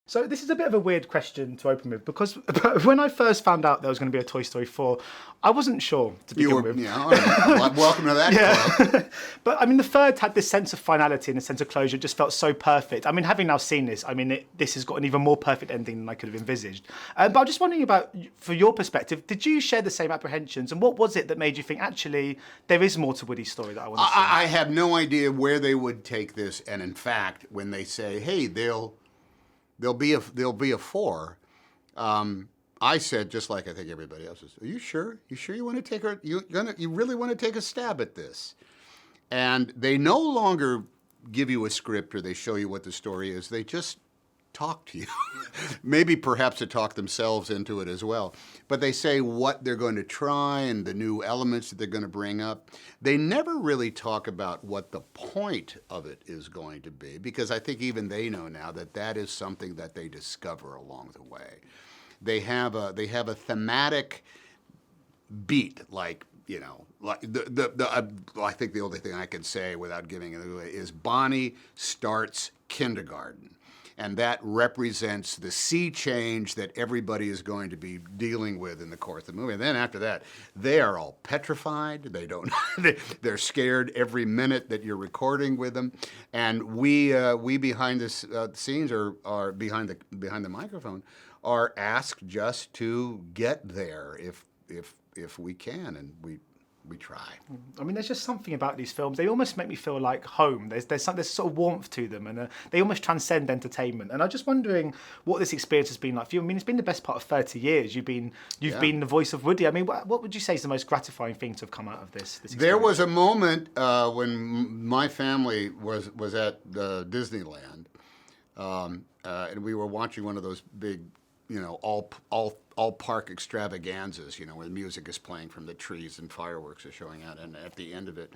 So this is a bit of a weird question to open with, because when I first found out there was going to be a Toy Story 4, I wasn't sure to begin with. Yeah, all right. Welcome to that club. But I mean, the third had this sense of finality and a sense of closure. It just felt so perfect. I mean, having now seen this, I mean, this has got an even more perfect ending than I could have envisaged. But I'm just wondering about, for your perspective, did you share the same apprehensions? And what was it that made you think, actually, there is more to Woody's story that I want to see? I have no idea where they would take this. And in fact, when they say, hey, there'll be a 4. I said, just like I think everybody else is, are you sure? You sure you want to take you really want to take a stab at this? And they no longer give you a script or they show you what the story is. They just talk to you. Maybe perhaps to talk themselves into it as well. But they say what they're going to try and the new elements that they're going to bring up. They never really talk about what the point of it is going to be, because I think even they know now that that is something that they discover along the way. They have a thematic beat, like, you know, like I think the only thing I can say without giving it away is Bonnie starts kindergarten. And that represents the sea change that everybody is going to be dealing with in the course of the movie. And then after that, they are all petrified. They don't. They're scared every minute that you're recording with them. And we behind the scenes or behind the microphone are asked just to get there if we can, and we try. I mean, there's just something about these films. They almost make me feel like home. There's sort of warmth to them, and they almost transcend entertainment. And I'm just wondering what this experience has been like for you. I mean, it's been the best part of 30 years. You've been the voice of Woody. I mean, what would you say is the most gratifying thing to have come out of this experience? There was a moment when my family was at Disneyland, and we were watching one of those big, you know, all park extravaganzas, you know, where music is playing from the trees and fireworks are showing out. And at the end of it,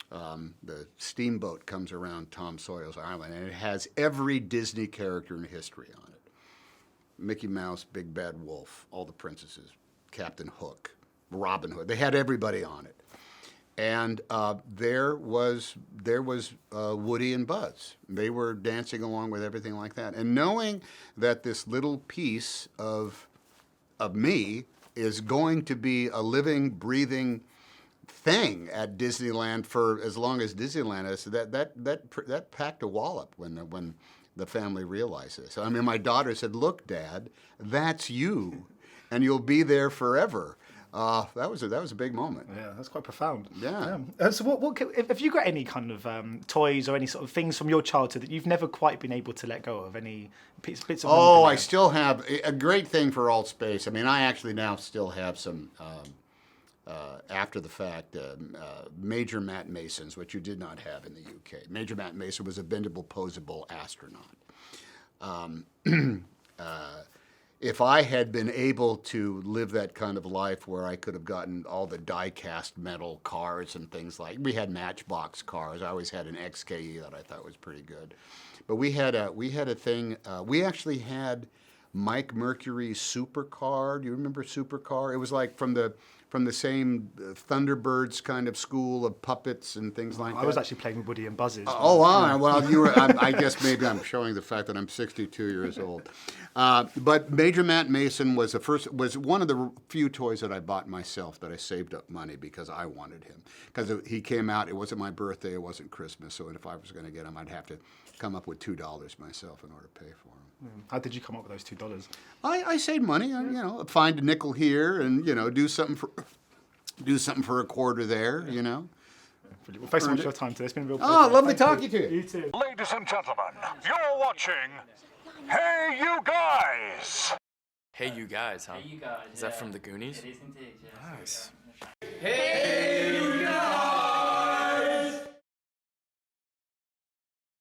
the steamboat comes around Tom Sawyer's Island, and it has every Disney character in history on it. Mickey Mouse, Big Bad Wolf, all the princesses, Captain Hook, Robin Hood. They had everybody on it. And there was Woody and Buzz. They were dancing along with everything like that. And knowing that this little piece of me is going to be a living, breathing thing at Disneyland for as long as Disneyland is, that packed a wallop when the family realized this. I mean, my daughter said, "Look, Dad, that's you, and you'll be there forever." That was a big moment. Yeah, that's quite profound. Yeah. So what have you got any kind of toys or any sort of things from your childhood that you've never quite been able to let go of? Any bits of? Oh, I still have a great thing for Alt Space. I mean, I actually now still have some after the fact Major Matt Masons, which you did not have in the UK. Major Matt Mason was a bendable, posable astronaut. If I had been able to live that kind of life where I could have gotten all the die-cast metal cars and things like, we had Matchbox cars. I always had an XKE that I thought was pretty good. But we had a thing, we actually had Mike Mercury's Supercar. Do you remember Supercar? It was like from the same Thunderbirds kind of school of puppets and things like that. I was actually playing with Woody and Buzz's. Oh, wow. Well, you were. I guess maybe I'm showing the fact that I'm 62 years old. But Major Matt Mason was one of the few toys that I bought myself that I saved up money because I wanted him. Because he came out, it wasn't my birthday, it wasn't Christmas, so if I was going to get him, I'd have to come up with $2 myself in order to pay for him. How did you come up with those $2? I saved money. You know, find a nickel here, and you know, do something for a quarter there. You know. Well, thanks so much for your time today. It's been a real pleasure. Oh, lovely talking to you. You too. Ladies and gentlemen, you're watching Hey You Guys. Hey You Guys, huh? Hey, you guys. Is that from the Goonies? It is indeed, yes. Nice. Hey!